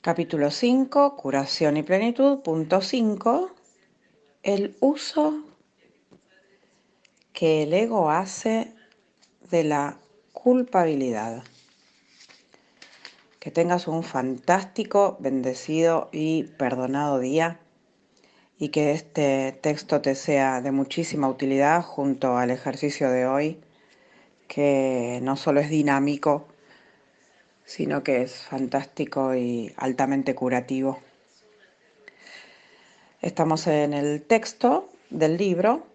Capítulo 5, Curación y Plenitud. Punto 5. El uso que el ego hace de la culpabilidad. Que tengas un fantástico, bendecido y perdonado día y que este texto te sea de muchísima utilidad junto al ejercicio de hoy, que no solo es dinámico, sino que es fantástico y altamente curativo. Estamos en el texto del libro.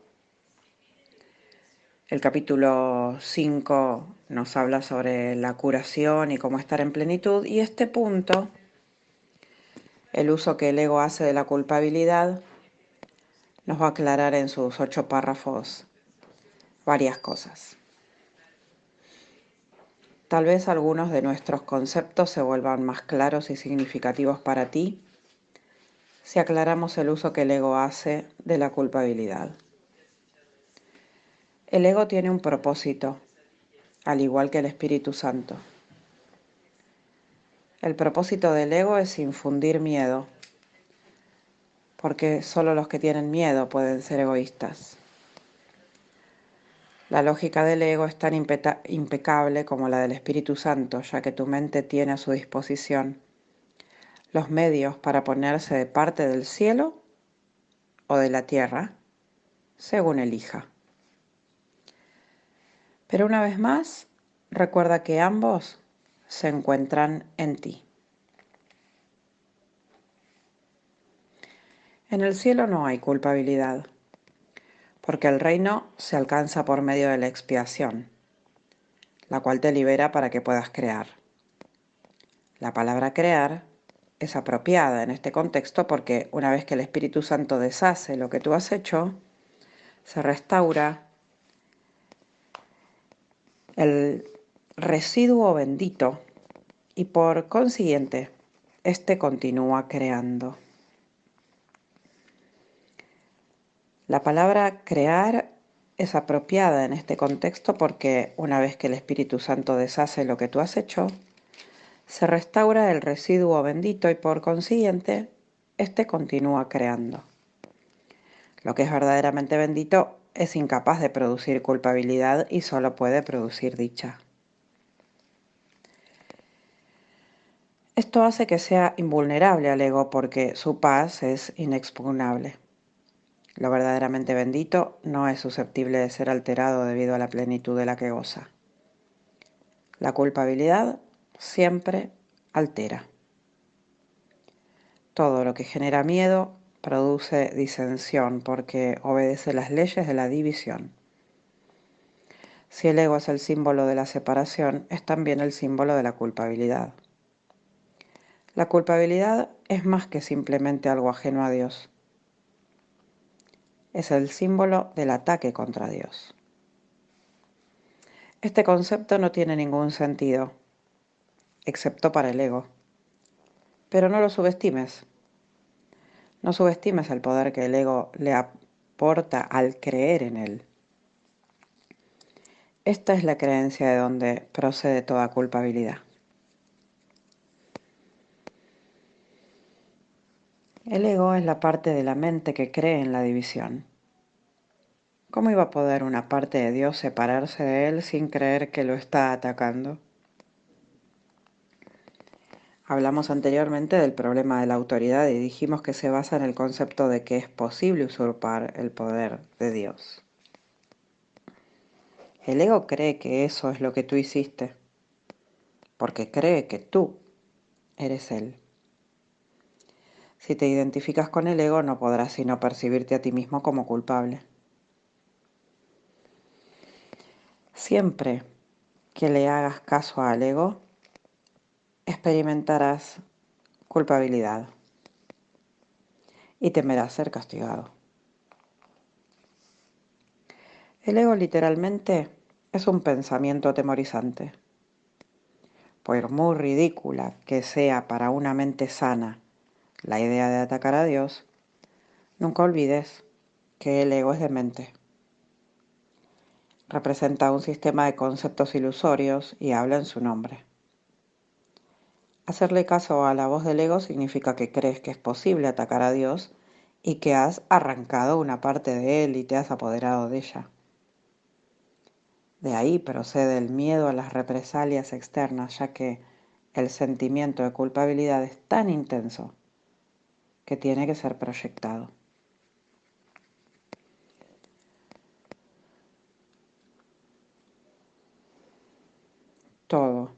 El capítulo 5 nos habla sobre la curación y cómo estar en plenitud, y este punto, el uso que el ego hace de la culpabilidad, nos va a aclarar en sus 8 párrafos varias cosas. Tal vez algunos de nuestros conceptos se vuelvan más claros y significativos para ti si aclaramos el uso que el ego hace de la culpabilidad. El ego tiene un propósito, al igual que el Espíritu Santo. El propósito del ego es infundir miedo, porque solo los que tienen miedo pueden ser egoístas. La lógica del ego es tan impecable como la del Espíritu Santo, ya que tu mente tiene a su disposición los medios para ponerse de parte del cielo o de la tierra, según elija. Pero una vez más, recuerda que ambos se encuentran en ti. En el cielo no hay culpabilidad, porque el reino se alcanza por medio de la expiación, la cual te libera para que puedas crear. La palabra crear es apropiada en este contexto porque una vez que el Espíritu Santo deshace lo que tú has hecho, se restaura el residuo bendito y por consiguiente, éste continúa creando. La palabra crear es apropiada en este contexto porque una vez que el Espíritu Santo deshace lo que tú has hecho, se restaura el residuo bendito y por consiguiente, éste continúa creando. Lo que es verdaderamente bendito es incapaz de producir culpabilidad y solo puede producir dicha. Esto hace que sea invulnerable al ego porque su paz es inexpugnable. Lo verdaderamente bendito no es susceptible de ser alterado debido a la plenitud de la que goza. La culpabilidad siempre altera. Todo lo que genera miedo produce disensión porque obedece las leyes de la división. Si el ego es el símbolo de la separación, es también el símbolo de la culpabilidad. La culpabilidad es más que simplemente algo ajeno a Dios. Es el símbolo del ataque contra Dios. Este concepto no tiene ningún sentido, excepto para el ego. Pero no lo subestimes. No subestimes el poder que el ego le aporta al creer en él. Esta es la creencia de donde procede toda culpabilidad. El ego es la parte de la mente que cree en la división. ¿Cómo iba a poder una parte de Dios separarse de él sin creer que lo está atacando? Hablamos anteriormente del problema de la autoridad y dijimos que se basa en el concepto de que es posible usurpar el poder de Dios. El ego cree que eso es lo que tú hiciste, porque cree que tú eres él. Si te identificas con el ego, no podrás sino percibirte a ti mismo como culpable. Siempre que le hagas caso al ego, experimentarás culpabilidad y temerás ser castigado. El ego literalmente es un pensamiento atemorizante. Por muy ridícula que sea para una mente sana la idea de atacar a Dios, nunca olvides que el ego es demente. Representa un sistema de conceptos ilusorios y habla en su nombre. Hacerle caso a la voz del ego significa que crees que es posible atacar a Dios y que has arrancado una parte de él y te has apoderado de ella. De ahí procede el miedo a las represalias externas, ya que el sentimiento de culpabilidad es tan intenso que tiene que ser proyectado. Todo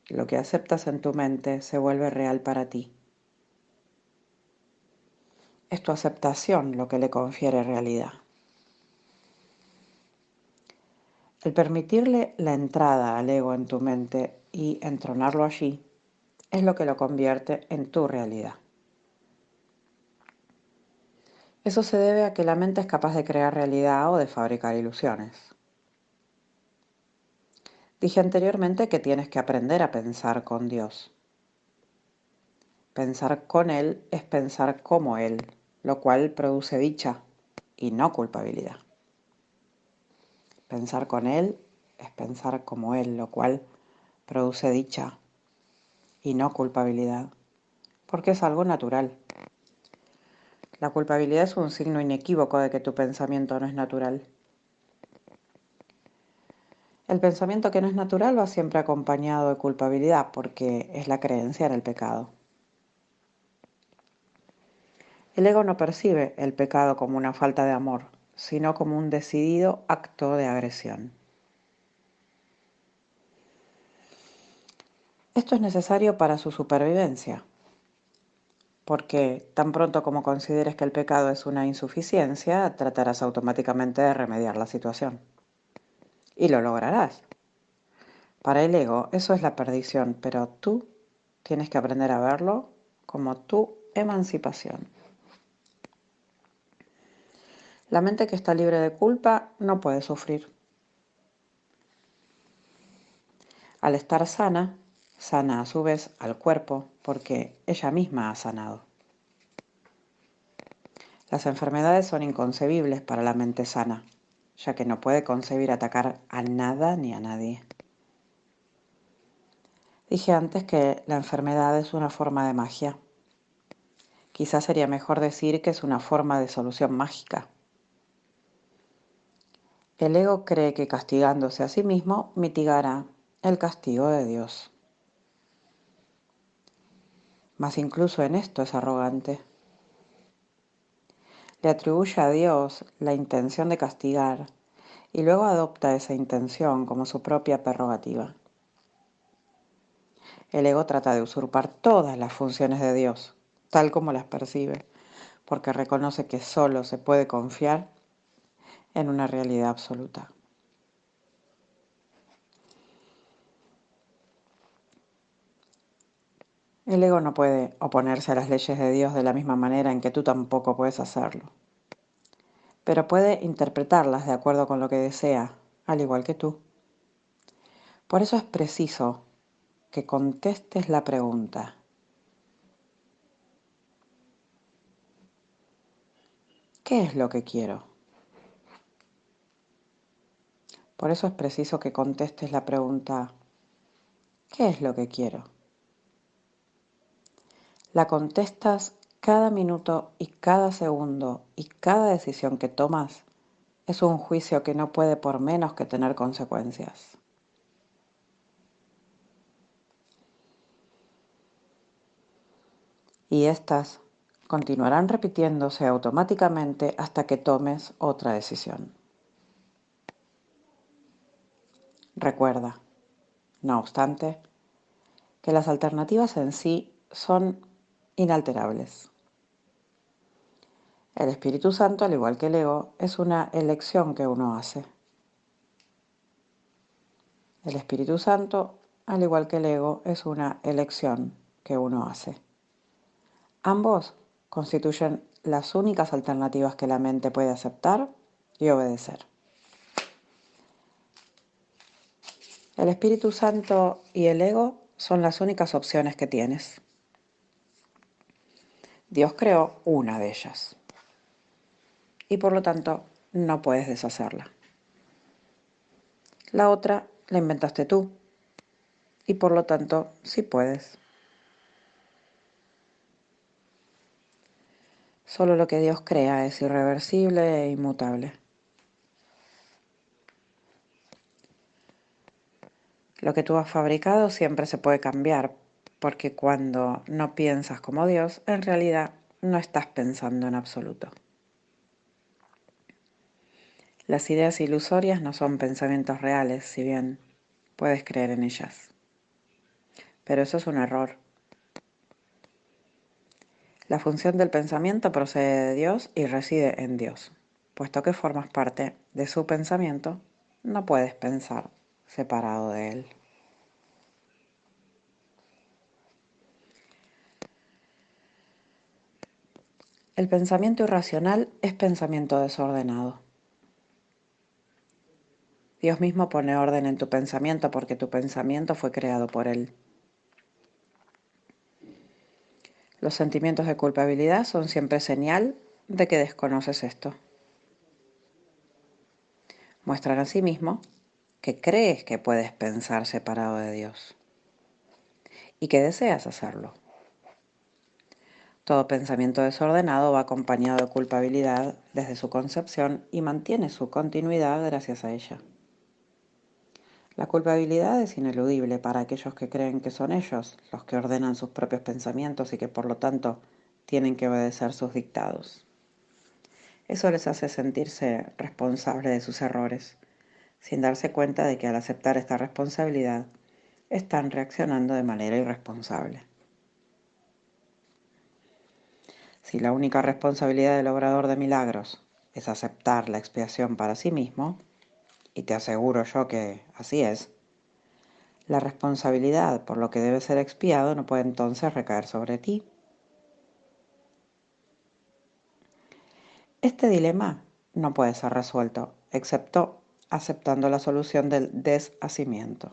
lo que aceptas en tu mente se vuelve real para ti. Es tu aceptación lo que le confiere realidad. El permitirle la entrada al ego en tu mente y entronarlo allí es lo que lo convierte en tu realidad. Eso se debe a que la mente es capaz de crear realidad o de fabricar ilusiones. Dije anteriormente que tienes que aprender a pensar con Dios. Pensar con Él es pensar como Él, lo cual produce dicha y no culpabilidad. Pensar con Él es pensar como Él, lo cual produce dicha y no culpabilidad, porque es algo natural. La culpabilidad es un signo inequívoco de que tu pensamiento no es natural. El pensamiento que no es natural va siempre acompañado de culpabilidad porque es la creencia en el pecado. El ego no percibe el pecado como una falta de amor, sino como un decidido acto de agresión. Esto es necesario para su supervivencia, porque tan pronto como consideres que el pecado es una insuficiencia, tratarás automáticamente de remediar la situación. Y lo lograrás. Para el ego eso es la perdición, pero tú tienes que aprender a verlo como tu emancipación. La mente que está libre de culpa no puede sufrir. Al estar sana, sana a su vez al cuerpo porque ella misma ha sanado. Las enfermedades son inconcebibles para la mente sana, ya que no puede concebir atacar a nada ni a nadie. Dije antes que la enfermedad es una forma de magia. Quizás sería mejor decir que es una forma de solución mágica. El ego cree que castigándose a sí mismo mitigará el castigo de Dios. Mas incluso en esto es arrogante. Le atribuye a Dios la intención de castigar y luego adopta esa intención como su propia prerrogativa. El ego trata de usurpar todas las funciones de Dios, tal como las percibe, porque reconoce que solo se puede confiar en una realidad absoluta. El ego no puede oponerse a las leyes de Dios de la misma manera en que tú tampoco puedes hacerlo, pero puede interpretarlas de acuerdo con lo que desea, al igual que tú. Por eso es preciso que contestes la pregunta: ¿qué es lo que quiero? Por eso es preciso que contestes la pregunta: ¿qué es lo que quiero? La contestas cada minuto y cada segundo, y cada decisión que tomas es un juicio que no puede por menos que tener consecuencias. Y estas continuarán repitiéndose automáticamente hasta que tomes otra decisión. Recuerda, no obstante, que las alternativas en sí son inalterables. El Espíritu Santo, al igual que el ego, es una elección que uno hace. El Espíritu Santo, al igual que el ego, es una elección que uno hace. Ambos constituyen las únicas alternativas que la mente puede aceptar y obedecer. El Espíritu Santo y el ego son las únicas opciones que tienes. Dios creó una de ellas y por lo tanto no puedes deshacerla. La otra la inventaste tú y por lo tanto sí puedes. Solo lo que Dios crea es irreversible e inmutable. Lo que tú has fabricado siempre se puede cambiar, porque cuando no piensas como Dios, en realidad no estás pensando en absoluto. Las ideas ilusorias no son pensamientos reales, si bien puedes creer en ellas. Pero eso es un error. La función del pensamiento procede de Dios y reside en Dios. Puesto que formas parte de su pensamiento, no puedes pensar separado de él. El pensamiento irracional es pensamiento desordenado. Dios mismo pone orden en tu pensamiento porque tu pensamiento fue creado por Él. Los sentimientos de culpabilidad son siempre señal de que desconoces esto. Muestran asimismo que crees que puedes pensar separado de Dios y que deseas hacerlo. Todo pensamiento desordenado va acompañado de culpabilidad desde su concepción y mantiene su continuidad gracias a ella. La culpabilidad es ineludible para aquellos que creen que son ellos los que ordenan sus propios pensamientos y que por lo tanto tienen que obedecer sus dictados. Eso les hace sentirse responsables de sus errores, sin darse cuenta de que al aceptar esta responsabilidad están reaccionando de manera irresponsable. Si la única responsabilidad del obrador de milagros es aceptar la expiación para sí mismo, y te aseguro yo que así es, la responsabilidad por lo que debe ser expiado no puede entonces recaer sobre ti. Este dilema no puede ser resuelto, excepto aceptando la solución del deshacimiento.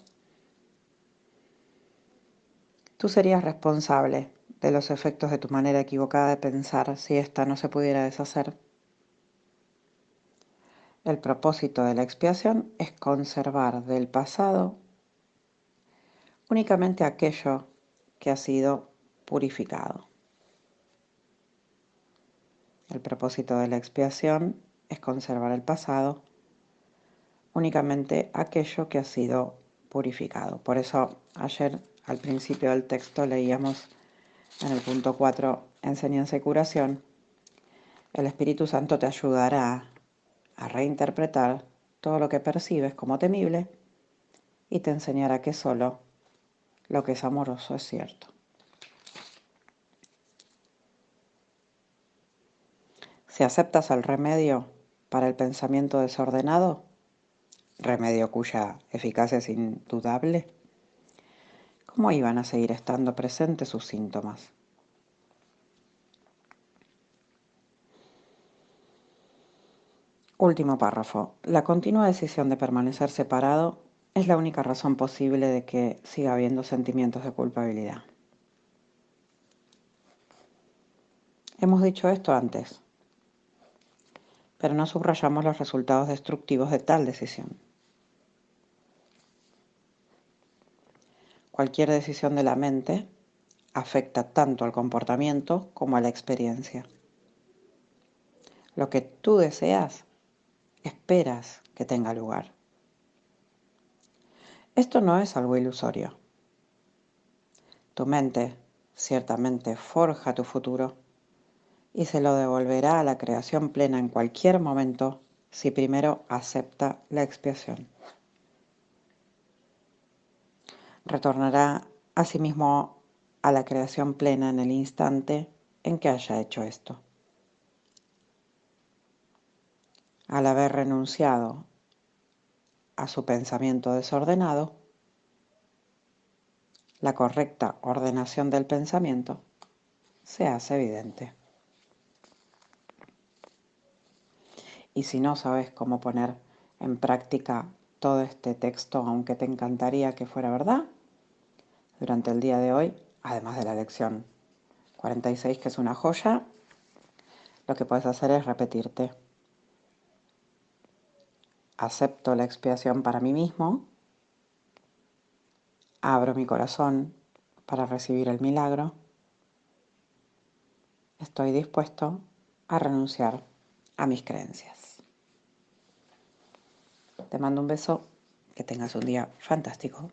Tú serías responsable de los efectos de tu manera equivocada de pensar si ésta no se pudiera deshacer. El propósito de la expiación es conservar del pasado únicamente aquello que ha sido purificado. El propósito de la expiación es conservar el pasado únicamente aquello que ha sido purificado. Por eso ayer al principio del texto leíamos en el punto 4, enseñanza y curación, el Espíritu Santo te ayudará a reinterpretar todo lo que percibes como temible y te enseñará que solo lo que es amoroso es cierto. Si aceptas el remedio para el pensamiento desordenado, remedio cuya eficacia es indudable, ¿cómo iban a seguir estando presentes sus síntomas? Último párrafo. La continua decisión de permanecer separado es la única razón posible de que siga habiendo sentimientos de culpabilidad. Hemos dicho esto antes, pero no subrayamos los resultados destructivos de tal decisión. Cualquier decisión de la mente afecta tanto al comportamiento como a la experiencia. Lo que tú deseas, esperas que tenga lugar. Esto no es algo ilusorio. Tu mente ciertamente forja tu futuro y se lo devolverá a la creación plena en cualquier momento si primero acepta la expiación. Retornará asimismo a la creación plena en el instante en que haya hecho esto. Al haber renunciado a su pensamiento desordenado, la correcta ordenación del pensamiento se hace evidente. Y si no sabes cómo poner en práctica todo este texto, aunque te encantaría que fuera verdad, durante el día de hoy, además de la lección 46, que es una joya, lo que puedes hacer es repetirte: acepto la expiación para mí mismo, abro mi corazón para recibir el milagro, estoy dispuesto a renunciar a mis creencias. Te mando un beso, que tengas un día fantástico.